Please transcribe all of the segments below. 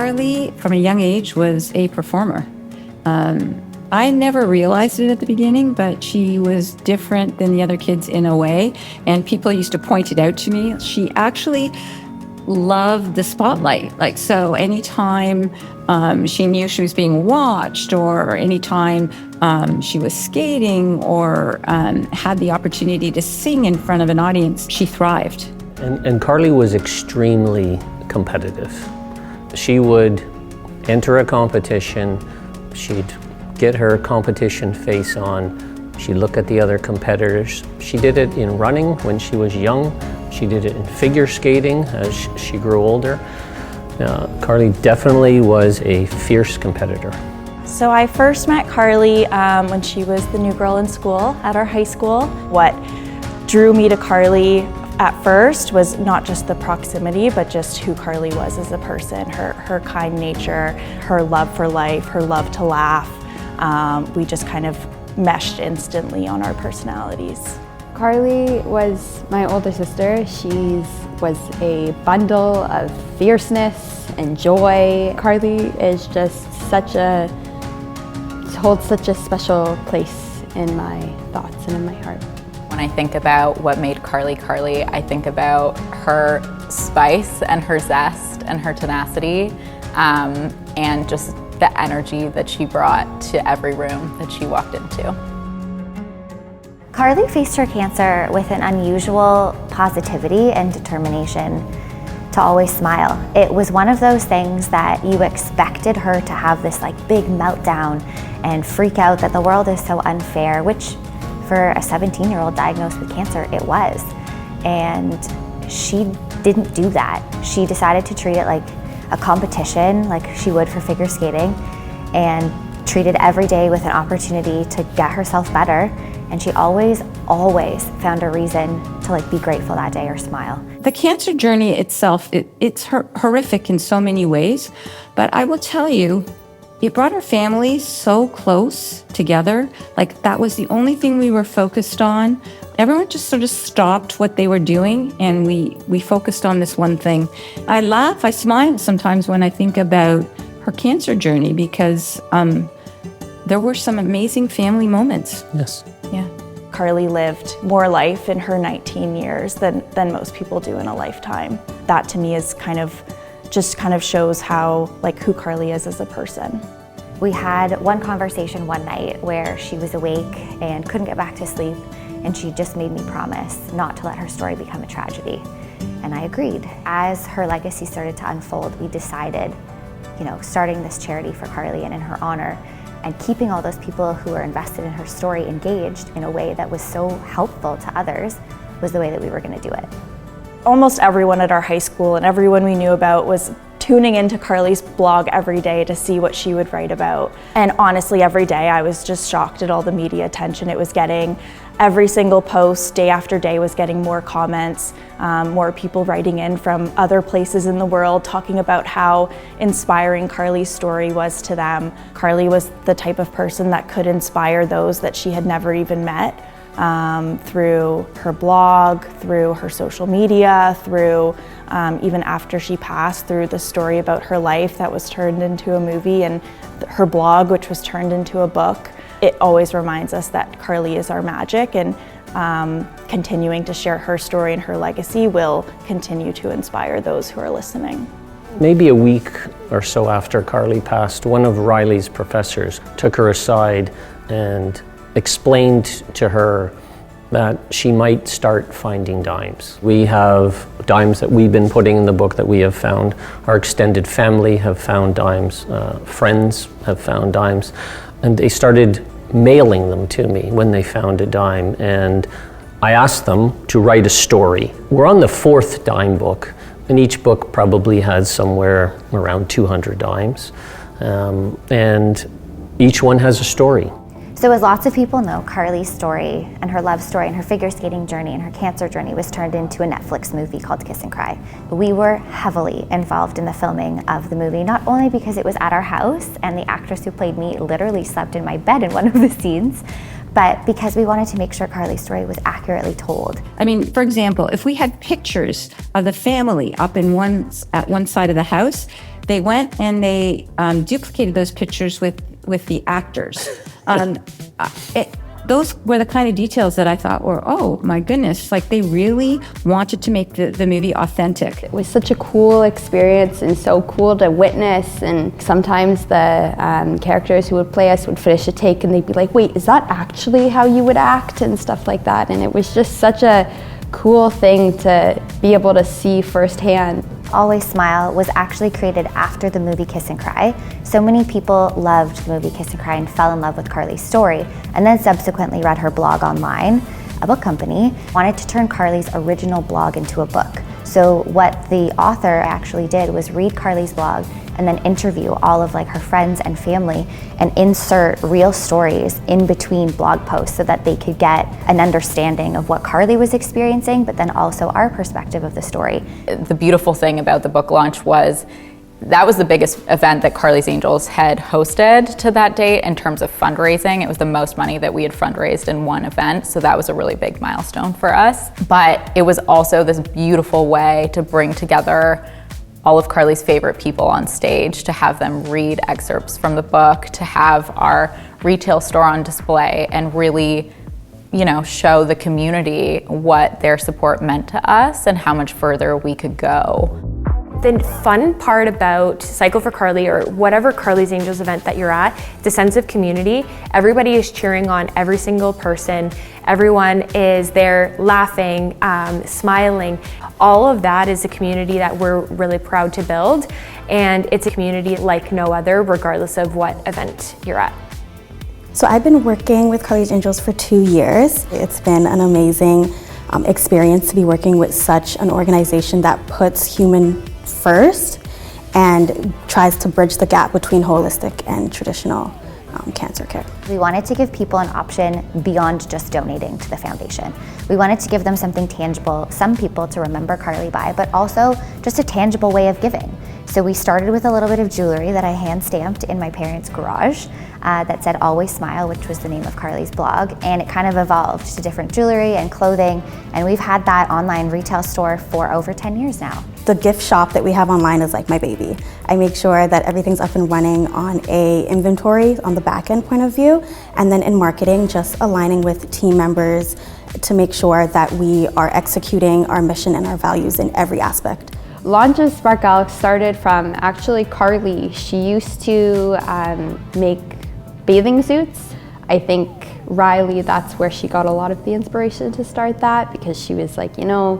Carley, from a young age, was a performer. I never realized it at the beginning, but she was different than the other kids in a way, and people used to point it out to me. She actually loved the spotlight. Like, so anytime she knew she was being watched, or anytime she was skating or had the opportunity to sing in front of an audience, she thrived. And Carley was extremely competitive. She would enter a competition, she'd get her competition face on, she'd look at the other competitors. She did it in running when she was young. She did it in figure skating as she grew older. Carley definitely was a fierce competitor. So I first met Carley when she was the new girl in school at our high school. What drew me to Carley at first was not just the proximity, but just who Carley was as a person, her kind nature, her love for life, her love to laugh. We just kind of meshed instantly on our personalities. Carley was my older sister. She was a bundle of fierceness and joy. Carley is just holds such a special place in my thoughts and in my heart. When I think about what made Carley Carley, I think about her spice and her zest and her tenacity, and just the energy that she brought to every room that she walked into. Carley faced her cancer with an unusual positivity and determination to always smile. It was one of those things that you expected her to have this big meltdown and freak out that the world is so unfair, which for a 17-year-old diagnosed with cancer, it was. And she didn't do that. She decided to treat it like a competition, like she would for figure skating, and treated every day with an opportunity to get herself better. And she always found a reason to be grateful that day or smile. The cancer journey itself, it's horrific in so many ways, but I will tell you, it brought our families so close together. That was the only thing we were focused on. Everyone just sort of stopped what they were doing, and we focused on this one thing. I laugh, I smile sometimes when I think about her cancer journey, because there were some amazing family moments. Yes. Yeah. Carley lived more life in her 19 years than most people do in a lifetime. That to me is kind of shows how, who Carley is as a person. We had one conversation one night where she was awake and couldn't get back to sleep, and she just made me promise not to let her story become a tragedy. And I agreed. As her legacy started to unfold, we decided, starting this charity for Carley and in her honor, and keeping all those people who were invested in her story engaged in a way that was so helpful to others was the way that we were going to do it. Almost everyone at our high school and everyone we knew about was tuning into Carley's blog every day to see what she would write about. And honestly, every day I was just shocked at all the media attention it was getting. Every single post, day after day, was getting more comments, more people writing in from other places in the world talking about how inspiring Carley's story was to them. Carley was the type of person that could inspire those that she had never even met, through her blog, through her social media, through even after she passed, through the story about her life that was turned into a movie, and her blog, which was turned into a book. It always reminds us that Carley is our magic, and continuing to share her story and her legacy will continue to inspire those who are listening. Maybe a week or so after Carley passed, one of Riley's professors took her aside and explained to her that she might start finding dimes. We have dimes that we've been putting in the book that we have found. Our extended family have found dimes. Friends have found dimes. And they started mailing them to me when they found a dime. And I asked them to write a story. We're on the 4th dime book, and each book probably has somewhere around 200 dimes. And each one has a story. So as lots of people know, Carley's story and her love story and her figure skating journey and her cancer journey was turned into a Netflix movie called Kiss and Cry. We were heavily involved in the filming of the movie, not only because it was at our house and the actress who played me literally slept in my bed in one of the scenes, but because we wanted to make sure Carley's story was accurately told. I mean, for example, if we had pictures of the family up at one side of the house, they went and they duplicated those pictures with the actors. Those were the kind of details that I thought were, oh my goodness, like they really wanted to make the movie authentic. It was such a cool experience and so cool to witness, and sometimes the characters who would play us would finish a take and they'd be like, wait, is that actually how you would act, and stuff like that. And it was just such a cool thing to be able to see firsthand. Always Smile was actually created after the movie Kiss and Cry. So many people loved the movie Kiss and Cry and fell in love with Carley's story, and then subsequently read her blog online. A book company wanted to turn Carley's original blog into a book. So what the author actually did was read Carley's blog and then interview all of her friends and family and insert real stories in between blog posts so that they could get an understanding of what Carley was experiencing, but then also our perspective of the story. The beautiful thing about the book launch was that was the biggest event that Carley's Angels had hosted to that date in terms of fundraising. It was the most money that we had fundraised in one event, so that was a really big milestone for us. But it was also this beautiful way to bring together all of Carley's favorite people on stage, to have them read excerpts from the book, to have our retail store on display and really, show the community what their support meant to us and how much further we could go. The fun part about Cycle for Carley, or whatever Carley's Angels event that you're at, the sense of community. Everybody is cheering on every single person. Everyone is there laughing, smiling. All of that is a community that we're really proud to build, and it's a community like no other, regardless of what event you're at. So I've been working with Carley's Angels for 2 years. It's been an amazing experience to be working with such an organization that puts human first and tries to bridge the gap between holistic and traditional cancer care. We wanted to give people an option beyond just donating to the foundation. We wanted to give them something tangible, some people to remember Carley by, but also just a tangible way of giving. So we started with a little bit of jewelry that I hand stamped in my parents' garage that said Always Smile, which was the name of Carley's blog, and it kind of evolved to different jewelry and clothing, and we've had that online retail store for over 10 years now. The gift shop that we have online is like my baby. I make sure that everything's up and running on a inventory on the back end point of view, and then in marketing, just aligning with team members to make sure that we are executing our mission and our values in every aspect. Launch of Sparkle started from actually Carley. She used to make bathing suits. I think Riley, that's where she got a lot of the inspiration to start that, because she was like,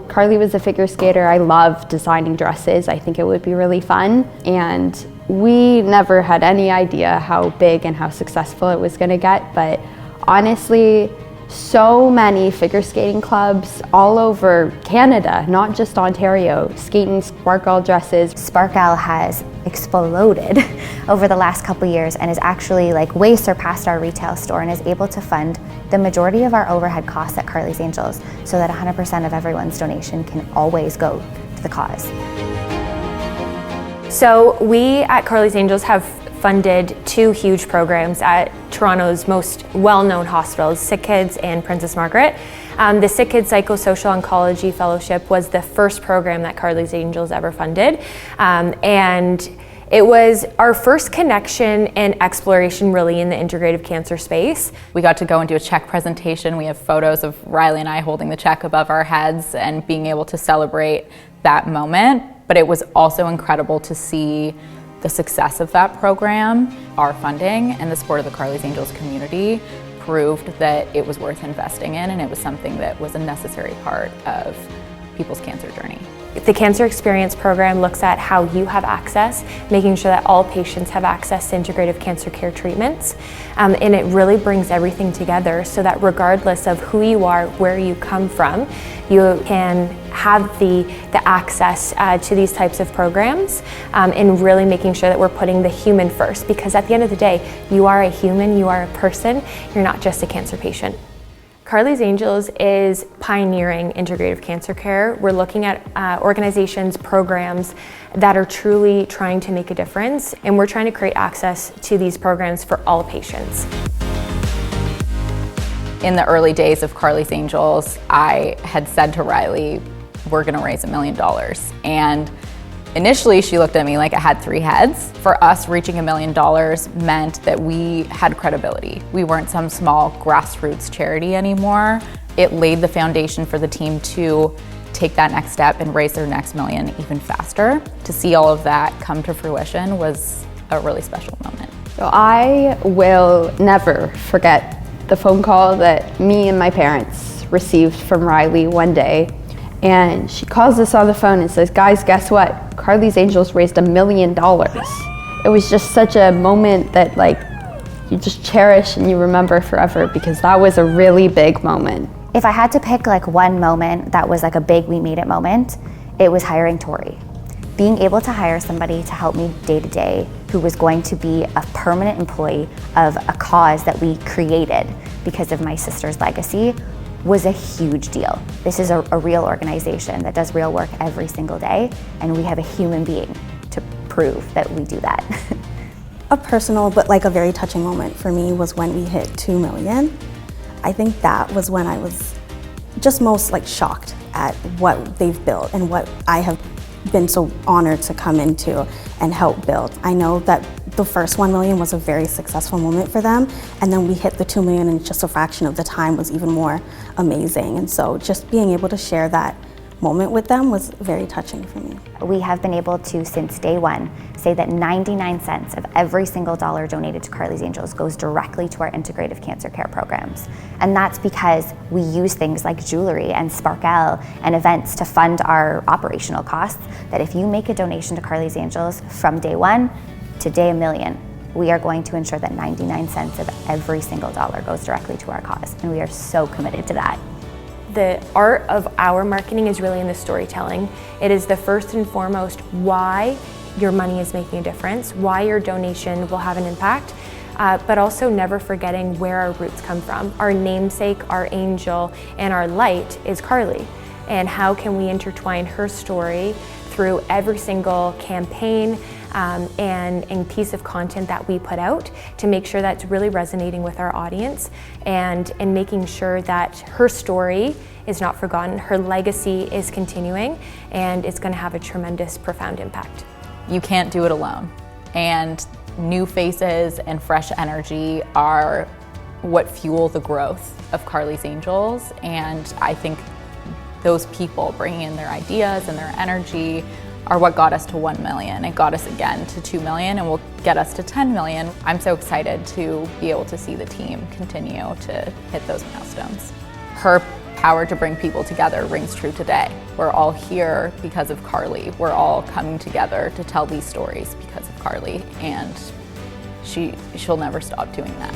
Carley was a figure skater. I love designing dresses. I think it would be really fun. And we never had any idea how big and how successful it was gonna get, but honestly, so many figure skating clubs all over Canada, not just Ontario, skating Sparkle dresses. Sparkle has exploded over the last couple years and is actually way surpassed our retail store and is able to fund the majority of our overhead costs at Carley's Angels, so that 100% of everyone's donation can always go to the cause. So we at Carley's Angels have funded 2 huge programs at Toronto's most well-known hospitals, Sick Kids and Princess Margaret. The Sick Kids Psychosocial Oncology Fellowship was the first program that Carley's Angels ever funded. And it was our first connection and exploration really in the integrative cancer space. We got to go and do a check presentation. We have photos of Riley and I holding the check above our heads and being able to celebrate that moment. But it was also incredible to see the success of that program. Our funding and the support of the Carley's Angels community proved that it was worth investing in, and it was something that was a necessary part of people's cancer journey. The Cancer Experience program looks at how you have access, making sure that all patients have access to integrative cancer care treatments. And it really brings everything together so that regardless of who you are, where you come from, you can have the access to these types of programs, and really making sure that we're putting the human first, because at the end of the day, you are a human, you are a person, you're not just a cancer patient. Carley's Angels is pioneering integrative cancer care. We're looking at organizations, programs that are truly trying to make a difference, and we're trying to create access to these programs for all patients. In the early days of Carley's Angels, I had said to Riley, we're gonna raise $1 million. And Initially, she looked at me like I had 3 heads. For us, reaching $1 million meant that we had credibility. We weren't some small grassroots charity anymore. It laid the foundation for the team to take that next step and raise their next million even faster. To see all of that come to fruition was a really special moment. So I will never forget the phone call that me and my parents received from Riley one day. And she calls us on the phone and says, guys, guess what? Carley's Angels raised $1 million. It was just such a moment that like you just cherish and you remember forever, because that was a really big moment. If I had to pick like one moment that was like a big we made it moment, it was hiring Tori. Being able to hire somebody to help me day to day who was going to be a permanent employee of a cause that we created because of my sister's legacy was a huge deal. This is a real organization that does real work every single day, and we have a human being to prove that we do that. A personal but like a very touching moment for me was when we hit 2 million. I think that was when I was just most like shocked at what they've built and what I have been so honored to come into and help build. I know that the first 1 million was a very successful moment for them, and then we hit the 2 million in just a fraction of the time was even more amazing. And so just being able to share that moment with them was very touching for me. We have been able to, since day one, say that 99 cents of every single dollar donated to Carley's Angels goes directly to our integrative cancer care programs. And that's because we use things like jewelry and Sparkle and events to fund our operational costs, that if you make a donation to Carley's Angels from day one to day 1 million, we are going to ensure that 99 cents of every single dollar goes directly to our cause. And we are so committed to that. The art of our marketing is really in the storytelling. It is the first and foremost why your money is making a difference, why your donation will have an impact, but also never forgetting where our roots come from. Our namesake, our angel, and our light is Carley. And how can we intertwine her story through every single campaign and piece of content that we put out to make sure that's really resonating with our audience, and making sure that her story is not forgotten, her legacy is continuing, and it's going to have a tremendous, profound impact. You can't do it alone. And new faces and fresh energy are what fuel the growth of Carley's Angels. And I think those people bringing in their ideas and their energy are what got us to 1 million. It got us again to 2 million and will get us to 10 million. I'm so excited to be able to see the team continue to hit those milestones. Her power to bring people together rings true today. We're all here because of Carley. We're all coming together to tell these stories because of Carley, and she'll never stop doing that.